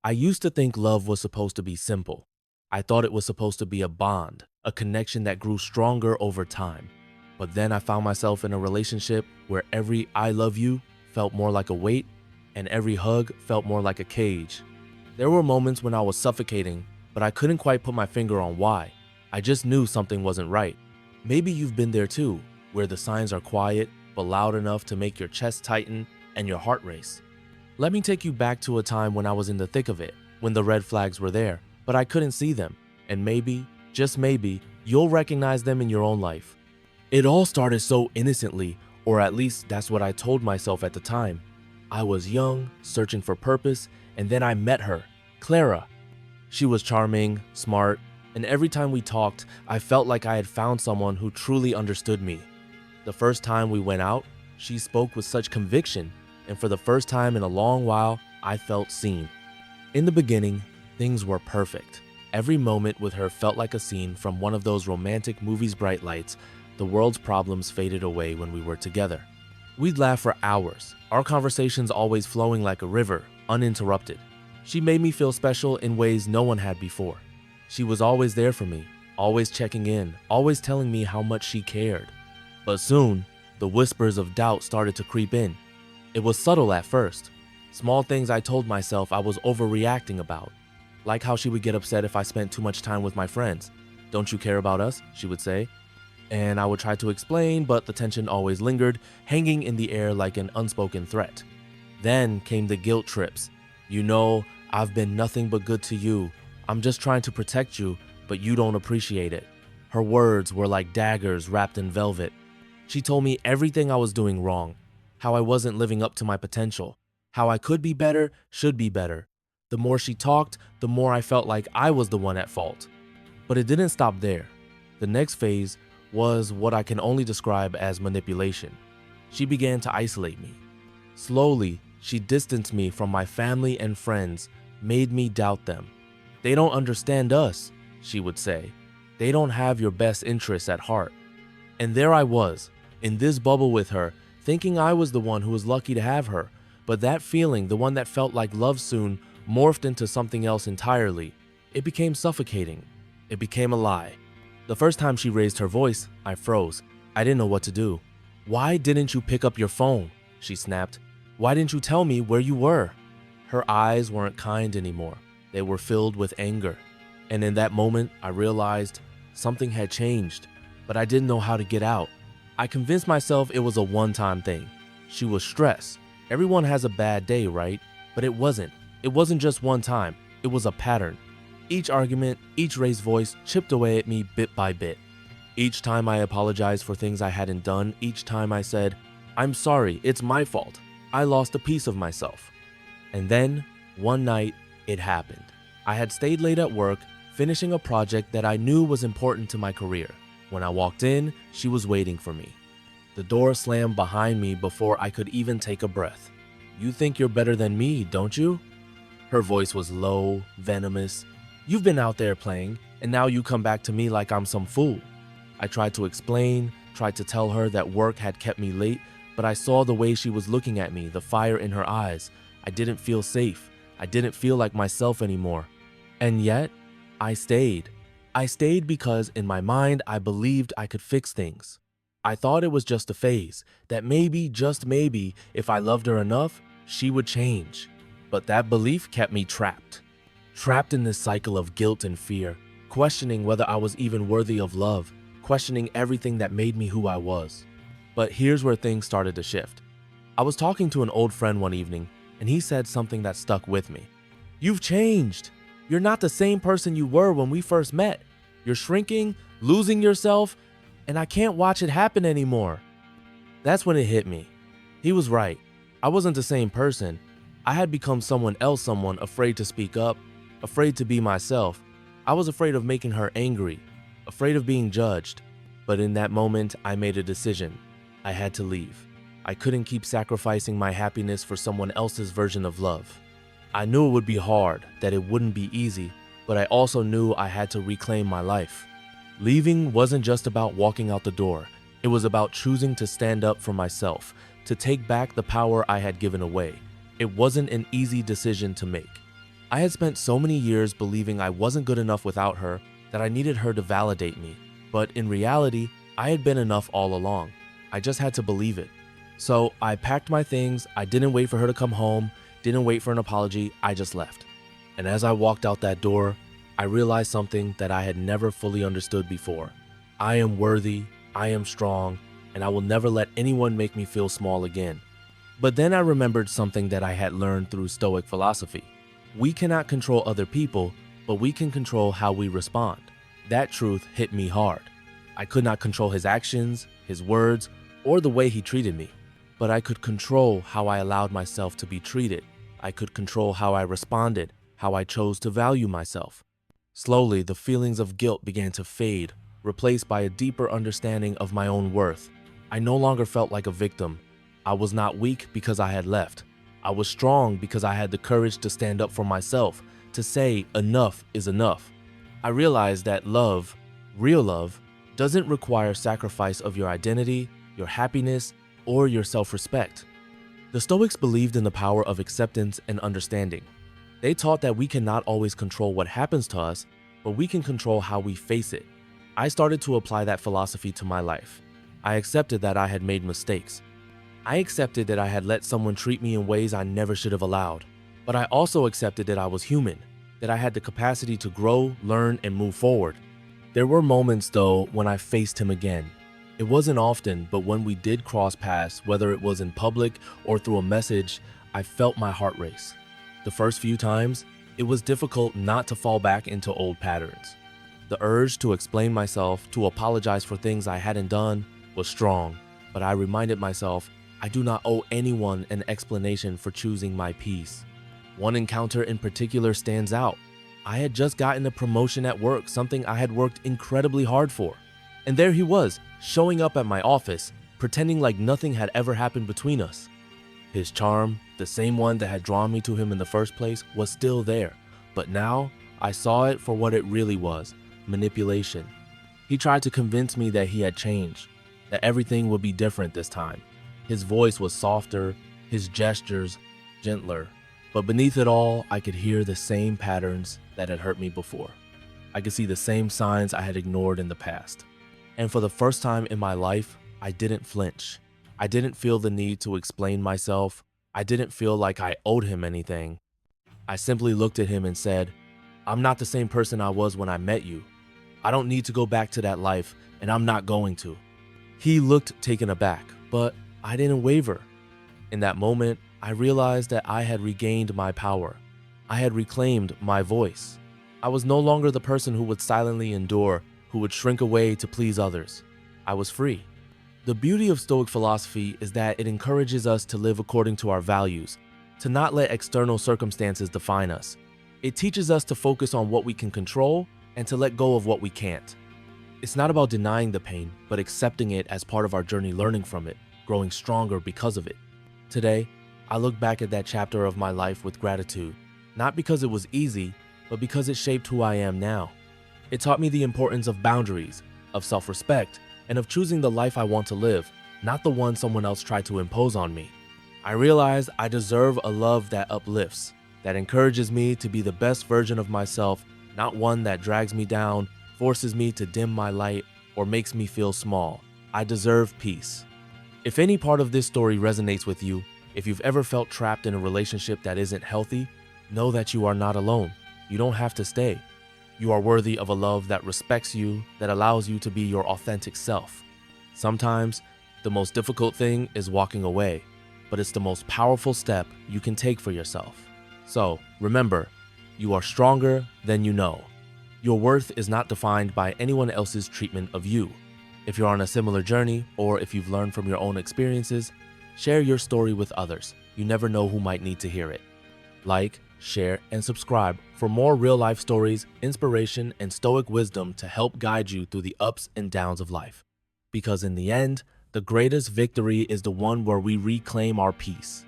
I used to think love was supposed to be simple. I thought it was supposed to be a bond, a connection that grew stronger over time. But then I found myself in a relationship where every I love you felt more like a weight, and every hug felt more like a cage. There were moments when I was suffocating, but I couldn't quite put my finger on why. I just knew something wasn't right. Maybe you've been there too, where the signs are quiet but loud enough to make your chest tighten and your heart race. Let me take you back to a time when I was in the thick of it, when the red flags were there, but I couldn't see them. And maybe, just maybe, you'll recognize them in your own life. It all started so innocently, or at least that's what I told myself at the time. I was young, searching for purpose, and then I met her, Clara. She was charming, smart, and every time we talked, I felt like I had found someone who truly understood me. The first time we went out, she spoke with such conviction, and for the first time in a long while, I felt seen. In the beginning, things were perfect. Every moment with her felt like a scene from one of those romantic movies' bright lights. The world's problems faded away when we were together. We'd laugh for hours, our conversations always flowing like a river, uninterrupted. She made me feel special in ways no one had before. She was always there for me, always checking in, always telling me how much she cared. But soon, the whispers of doubt started to creep in. It was subtle at first. Small things I told myself I was overreacting about. Like how she would get upset if I spent too much time with my friends. "Don't you care about us?" she would say. And I would try to explain, but the tension always lingered, hanging in the air like an unspoken threat. Then came the guilt trips. "You know, I've been nothing but good to you. I'm just trying to protect you, but you don't appreciate it." Her words were like daggers wrapped in velvet. She told me everything I was doing wrong, how I wasn't living up to my potential, how I could be better, should be better. The more she talked, the more I felt like I was the one at fault. But it didn't stop there. The next phase was what I can only describe as manipulation. She began to isolate me. Slowly, she distanced me from my family and friends, made me doubt them. "They don't understand us," she would say. "They don't have your best interests at heart." And there I was, in this bubble with her, thinking I was the one who was lucky to have her. But that feeling, the one that felt like love soon, morphed into something else entirely. It became suffocating. It became a lie. The first time she raised her voice, I froze. I didn't know what to do. "Why didn't you pick up your phone?" she snapped. "Why didn't you tell me where you were?" Her eyes weren't kind anymore. They were filled with anger. And in that moment, I realized something had changed, but I didn't know how to get out. I convinced myself it was a one-time thing. She was stressed. Everyone has a bad day, right? But it wasn't. It wasn't just one time. It was a pattern. Each argument, each raised voice chipped away at me bit by bit. Each time I apologized for things I hadn't done, each time I said, "I'm sorry, it's my fault. I lost a piece of myself." And then, one night, it happened. I had stayed late at work, finishing a project that I knew was important to my career. When I walked in, she was waiting for me. The door slammed behind me before I could even take a breath. "You think you're better than me, don't you?" Her voice was low, venomous. "You've been out there playing, and now you come back to me like I'm some fool." I tried to explain, tried to tell her that work had kept me late, but I saw the way she was looking at me, the fire in her eyes. I didn't feel safe. I didn't feel like myself anymore. And yet, I stayed. I stayed because in my mind, I believed I could fix things. I thought it was just a phase, that maybe, just maybe, if I loved her enough, she would change. But that belief kept me trapped. Trapped in this cycle of guilt and fear, questioning whether I was even worthy of love, questioning everything that made me who I was. But here's where things started to shift. I was talking to an old friend one evening, and he said something that stuck with me. "You've changed. You're not the same person you were when we first met. You're shrinking, losing yourself, and I can't watch it happen anymore." That's when it hit me. He was right. I wasn't the same person. I had become someone else, someone afraid to speak up, afraid to be myself. I was afraid of making her angry, afraid of being judged. But in that moment, I made a decision. I had to leave. I couldn't keep sacrificing my happiness for someone else's version of love. I knew it would be hard, that it wouldn't be easy, but I also knew I had to reclaim my life. Leaving wasn't just about walking out the door. It was about choosing to stand up for myself, to take back the power I had given away. It wasn't an easy decision to make. I had spent so many years believing I wasn't good enough without her that I needed her to validate me. But in reality, I had been enough all along. I just had to believe it. So I packed my things, I didn't wait for her to come home, didn't wait for an apology, I just left. And as I walked out that door, I realized something that I had never fully understood before. I am worthy, I am strong, and I will never let anyone make me feel small again. But then I remembered something that I had learned through Stoic philosophy. We cannot control other people, but we can control how we respond. That truth hit me hard. I could not control his actions, his words, or the way he treated me. But I could control how I allowed myself to be treated. I could control how I responded, how I chose to value myself. Slowly, the feelings of guilt began to fade, replaced by a deeper understanding of my own worth. I no longer felt like a victim. I was not weak because I had left. I was strong because I had the courage to stand up for myself, to say enough is enough. I realized that love, real love, doesn't require sacrifice of your identity, your happiness, or your self-respect. The Stoics believed in the power of acceptance and understanding. They taught that we cannot always control what happens to us, but we can control how we face it. I started to apply that philosophy to my life. I accepted that I had made mistakes. I accepted that I had let someone treat me in ways I never should have allowed. But I also accepted that I was human, that I had the capacity to grow, learn, and move forward. There were moments, though, when I faced him again. It wasn't often, but when we did cross paths, whether it was in public or through a message, I felt my heart race. The first few times, it was difficult not to fall back into old patterns. The urge to explain myself, to apologize for things I hadn't done, was strong, but I reminded myself I do not owe anyone an explanation for choosing my peace. One encounter in particular stands out. I had just gotten a promotion at work, something I had worked incredibly hard for. And there he was, showing up at my office, pretending like nothing had ever happened between us. His charm, the same one that had drawn me to him in the first place, was still there. But now, I saw it for what it really was, manipulation. He tried to convince me that he had changed, that everything would be different this time. His voice was softer, his gestures gentler. But beneath it all, I could hear the same patterns that had hurt me before. I could see the same signs I had ignored in the past. And for the first time in my life, I didn't flinch. I didn't feel the need to explain myself. I didn't feel like I owed him anything. I simply looked at him and said, I'm not the same person I was when I met you. I don't need to go back to that life, and I'm not going to. He looked taken aback, but I didn't waver. In that moment, I realized that I had regained my power. I had reclaimed my voice. I was no longer the person who would silently endure, who would shrink away to please others. I was free. The beauty of Stoic philosophy is that it encourages us to live according to our values, to not let external circumstances define us. It teaches us to focus on what we can control and to let go of what we can't. It's not about denying the pain, but accepting it as part of our journey, learning from it, growing stronger because of it. Today, I look back at that chapter of my life with gratitude, not because it was easy, but because it shaped who I am now. It taught me the importance of boundaries, of self-respect, and of choosing the life I want to live, not the one someone else tried to impose on me. I realized I deserve a love that uplifts, that encourages me to be the best version of myself, not one that drags me down, forces me to dim my light, or makes me feel small. I deserve peace. If any part of this story resonates with you, if you've ever felt trapped in a relationship that isn't healthy, know that you are not alone. You don't have to stay. You are worthy of a love that respects you, that allows you to be your authentic self. Sometimes, the most difficult thing is walking away, but it's the most powerful step you can take for yourself. So, remember, you are stronger than you know. Your worth is not defined by anyone else's treatment of you. If you're on a similar journey, or if you've learned from your own experiences, share your story with others. You never know who might need to hear it. Like, share, and subscribe for more real-life stories, inspiration, and Stoic wisdom to help guide you through the ups and downs of life. Because in the end, the greatest victory is the one where we reclaim our peace.